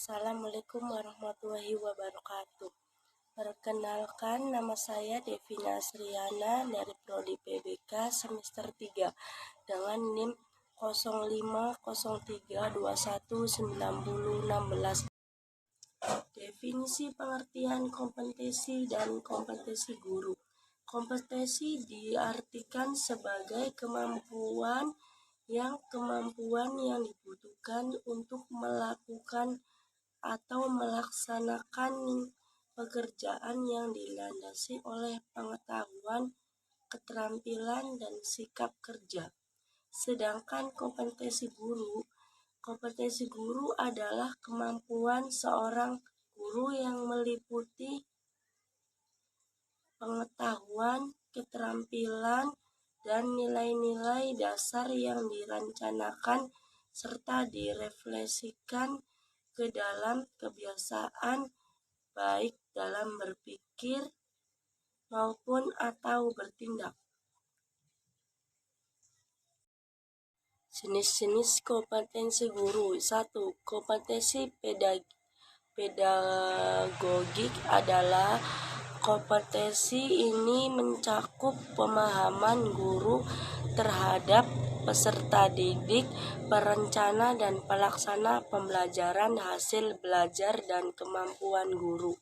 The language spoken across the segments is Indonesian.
Assalamualaikum warahmatullahi wabarakatuh. Perkenalkan, nama saya Devina Sriana dari Prodi PBK semester 3 dengan NIM 0503219016. Definisi pengertian kompetensi dan kompetensi guru. Kompetensi diartikan sebagai kemampuan yang dibutuhkan untuk melakukan atau melaksanakan pekerjaan yang dilandasi oleh pengetahuan, keterampilan, dan sikap kerja. Sedangkan kompetensi guru adalah kemampuan seorang guru yang meliputi pengetahuan, keterampilan, dan nilai-nilai dasar yang direncanakan serta direfleksikan ke dalam kebiasaan baik dalam berpikir maupun atau bertindak. Jenis-jenis kompetensi guru. 1. Kompetensi pedagogik adalah kompetensi ini mencakup pemahaman guru terhadap peserta didik, perencana dan pelaksana pembelajaran, hasil belajar dan kemampuan guru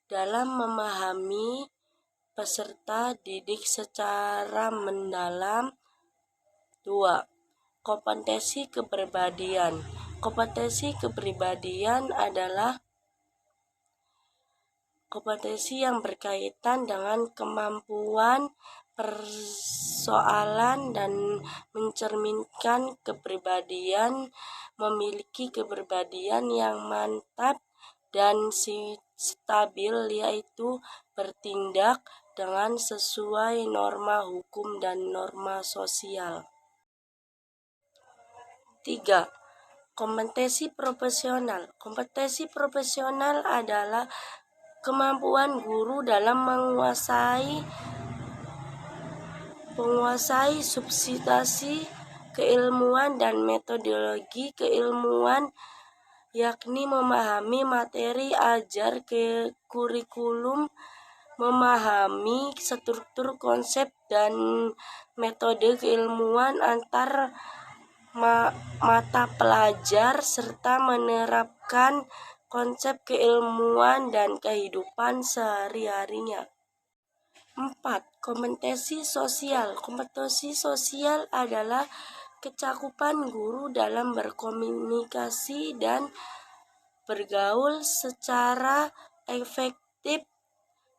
dalam memahami peserta didik secara mendalam. 2. Kompetensi kepribadian. Kompetensi kepribadian adalah kompetensi yang berkaitan dengan kemampuan persoalan dan mencerminkan kepribadian, memiliki kepribadian yang mantap dan stabil, yaitu bertindak dengan sesuai norma hukum dan norma sosial. 3. Kompetensi profesional. Kompetensi profesional adalah kemampuan guru dalam menguasai substansi keilmuan dan metodologi keilmuan, yakni memahami materi ajar ke kurikulum, memahami struktur konsep dan metode keilmuan antar mata pelajar, serta menerapkan konsep keilmuan dan kehidupan sehari-harinya. 4. Kompetensi sosial. Kompetensi sosial adalah kecakupan guru dalam berkomunikasi dan bergaul secara efektif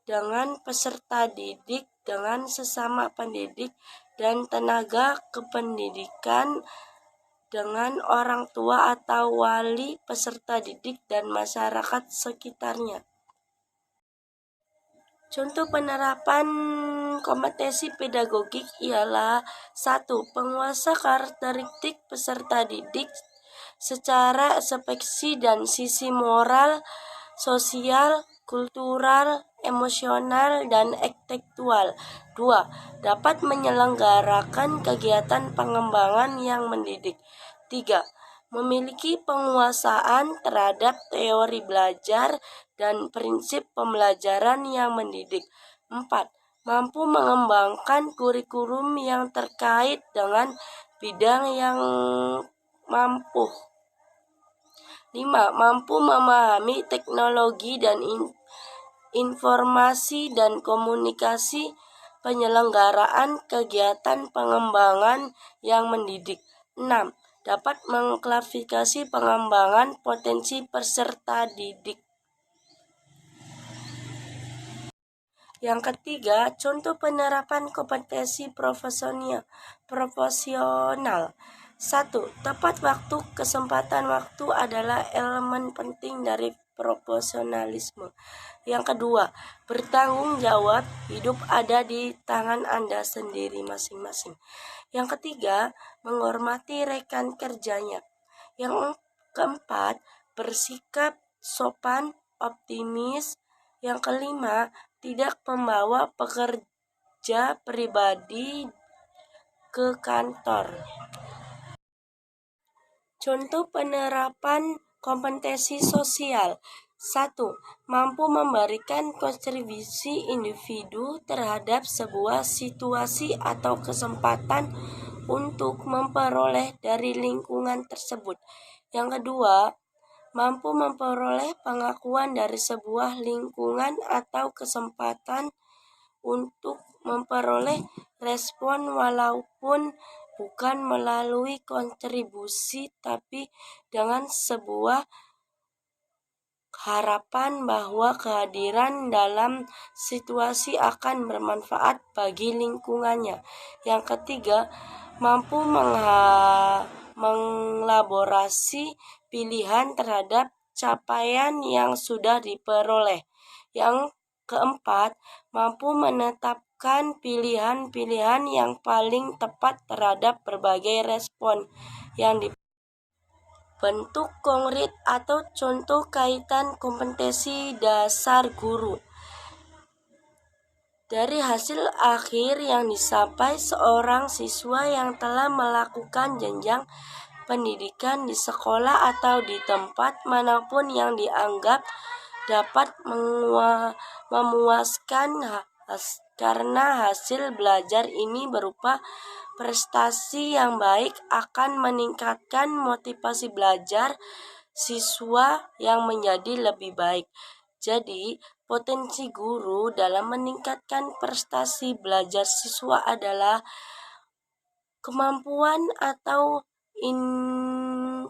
dengan peserta didik, dengan sesama pendidik dan tenaga kependidikan, dengan orang tua atau wali peserta didik dan masyarakat sekitarnya. Contoh penerapan kompetensi pedagogik ialah 1. Penguasa karakteristik peserta didik secara aspeksi dan sisi moral, sosial, kultural, emosional, dan intelektual. 2. Dapat menyelenggarakan kegiatan pengembangan yang mendidik. 3. Memiliki penguasaan terhadap teori belajar dan prinsip pembelajaran yang mendidik. 4. Mampu mengembangkan kurikulum yang terkait dengan bidang yang mampu. 5. Mampu memahami teknologi dan informasi dan komunikasi, penyelenggaraan kegiatan pengembangan yang mendidik. 6. Dapat mengklasifikasi pengembangan potensi peserta didik. Yang ketiga, contoh penerapan kompetensi profesional. 1. Tepat waktu. Kesempatan waktu adalah elemen penting dari profesionalisme. Yang kedua, bertanggung jawab. Hidup ada di tangan Anda sendiri masing-masing. Yang ketiga, menghormati rekan kerjanya. Yang keempat, bersikap sopan, optimis. Yang kelima, tidak membawa pekerja pribadi ke kantor. Contoh penerapan Kompetensi sosial. 1. Mampu memberikan kontribusi individu terhadap sebuah situasi atau kesempatan untuk memperoleh dari lingkungan tersebut. Yang kedua, mampu memperoleh pengakuan dari sebuah lingkungan atau kesempatan untuk memperoleh respon walaupun bukan melalui kontribusi tapi dengan sebuah harapan bahwa kehadiran dalam situasi akan bermanfaat bagi lingkungannya. Yang ketiga, mampu mengelaborasi pilihan terhadap capaian yang sudah diperoleh. Yang keempat, mampu menetapkan pilihan-pilihan yang paling tepat terhadap berbagai respon yang bentuk konkret atau contoh kaitan kompetensi dasar guru. Dari hasil akhir yang dicapai seorang siswa yang telah melakukan jenjang pendidikan di sekolah atau di tempat manapun yang dianggap dapat memuaskan karena hasil belajar ini berupa prestasi yang baik akan meningkatkan motivasi belajar siswa yang menjadi lebih baik. Jadi, potensi guru dalam meningkatkan prestasi belajar siswa adalah kemampuan atau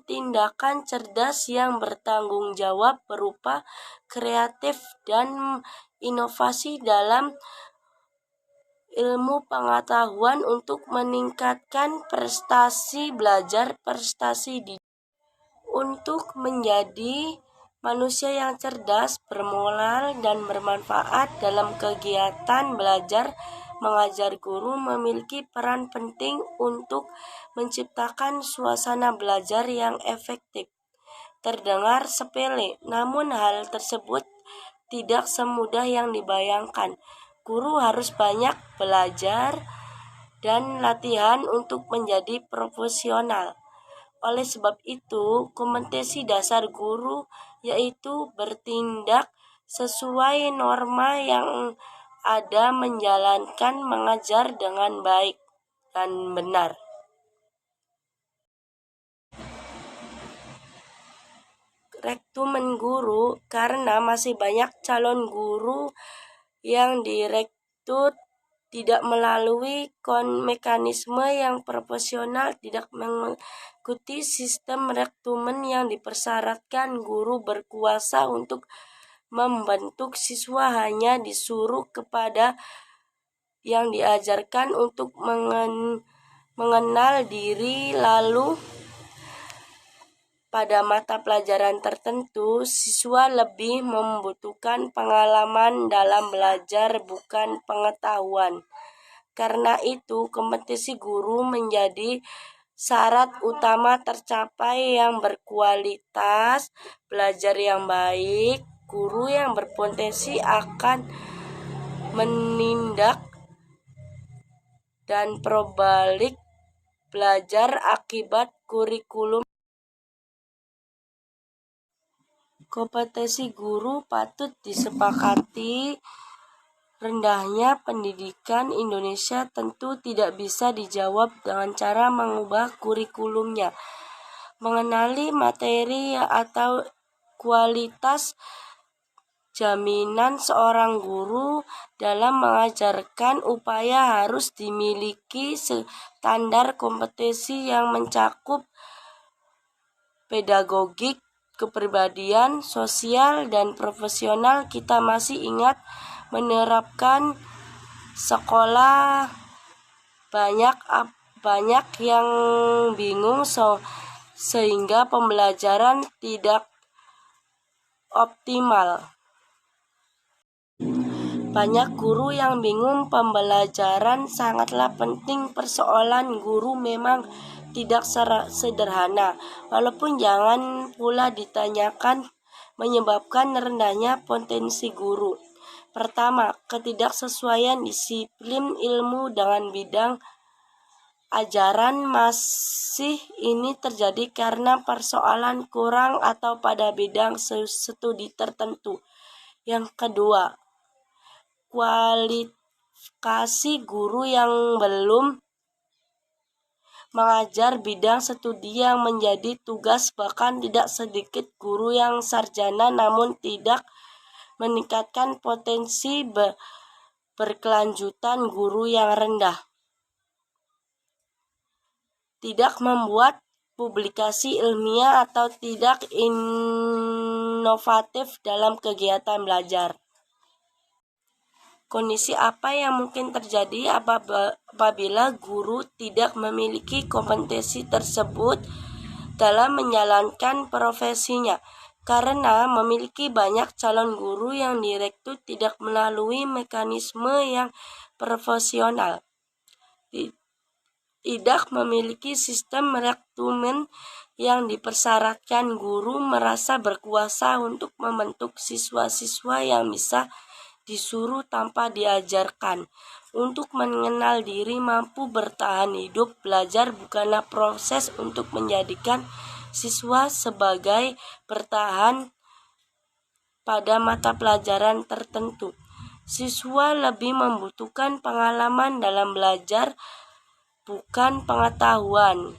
tindakan cerdas yang bertanggung jawab berupa kreatif dan inovasi dalam ilmu pengetahuan untuk meningkatkan prestasi belajar, prestasi didik. Untuk menjadi manusia yang cerdas, bermoral, dan bermanfaat dalam kegiatan belajar mengajar, guru memiliki peran penting untuk menciptakan suasana belajar yang efektif. Terdengar sepele, namun hal tersebut tidak semudah yang dibayangkan. Guru harus banyak belajar dan latihan untuk menjadi profesional. Oleh sebab itu, kompetensi dasar guru yaitu bertindak sesuai norma yang ada, menjalankan mengajar dengan baik dan benar. Rekrutmen guru, karena masih banyak calon guru yang direkrut tidak melalui mekanisme yang profesional, tidak mengikuti sistem rekrutmen yang dipersyaratkan. Guru berkuasa untuk membentuk siswa, hanya disuruh kepada yang diajarkan untuk mengenal diri. Lalu pada mata pelajaran tertentu, siswa lebih membutuhkan pengalaman dalam belajar, bukan pengetahuan. Karena itu, kompetensi guru menjadi syarat utama tercapai yang berkualitas belajar yang baik. Guru yang berpotensi akan menindak dan perbalik belajar akibat kurikulum. Kompetensi guru patut disepakati. Rendahnya pendidikan Indonesia tentu tidak bisa dijawab dengan cara mengubah kurikulumnya. Mengenali materi atau kualitas jaminan seorang guru dalam mengajarkan upaya harus dimiliki standar kompetensi yang mencakup pedagogik, kepribadian, sosial, dan profesional. Kita masih ingat menerapkan sekolah, banyak yang bingung sehingga pembelajaran tidak optimal. Banyak guru yang bingung, pembelajaran sangatlah penting. Persoalan guru memang tidak sederhana, walaupun jangan pula ditanyakan menyebabkan rendahnya potensi guru. Pertama, ketidaksesuaian disiplin ilmu dengan bidang ajaran masih ini terjadi karena persoalan kurang atau pada bidang studi tertentu. Yang kedua, kualifikasi guru yang belum mengajar bidang studi yang menjadi tugas, bahkan tidak sedikit guru yang sarjana namun tidak meningkatkan potensi berkelanjutan guru yang rendah. Tidak membuat publikasi ilmiah atau tidak inovatif dalam kegiatan belajar. Kondisi apa yang mungkin terjadi apabila guru tidak memiliki kompetensi tersebut dalam menjalankan profesinya? Karena memiliki banyak calon guru yang direkrut tidak melalui mekanisme yang profesional. Tidak memiliki sistem rekrutmen yang dipersyaratkan, guru merasa berkuasa untuk membentuk siswa-siswa yang bisa disuruh tanpa diajarkan. Untuk mengenal diri, mampu bertahan hidup, belajar bukanlah proses untuk menjadikan siswa sebagai bertahan pada mata pelajaran tertentu. Siswa lebih membutuhkan pengalaman dalam belajar, bukan pengetahuan.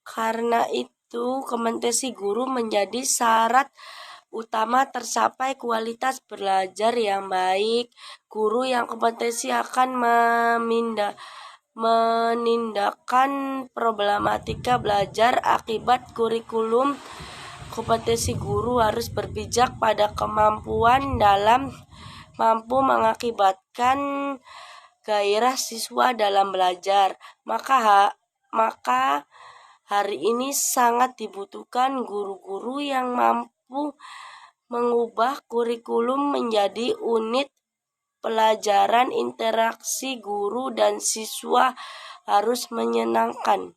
Karena itu, kompetensi guru menjadi syarat utama tercapai kualitas belajar yang baik. Guru yang kompetensi akan menindakkan problematika belajar akibat kurikulum. Kompetensi guru harus berpijak pada kemampuan dalam mampu mengakibatkan gairah siswa dalam belajar. Maka hari ini sangat dibutuhkan guru-guru yang mampu mengubah kurikulum menjadi unit pelajaran. Interaksi guru dan siswa harus menyenangkan.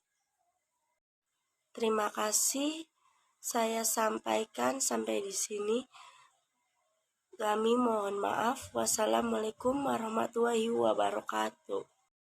Terima kasih. Saya sampaikan sampai di sini. Kami mohon maaf. Wassalamualaikum warahmatullahi wabarakatuh.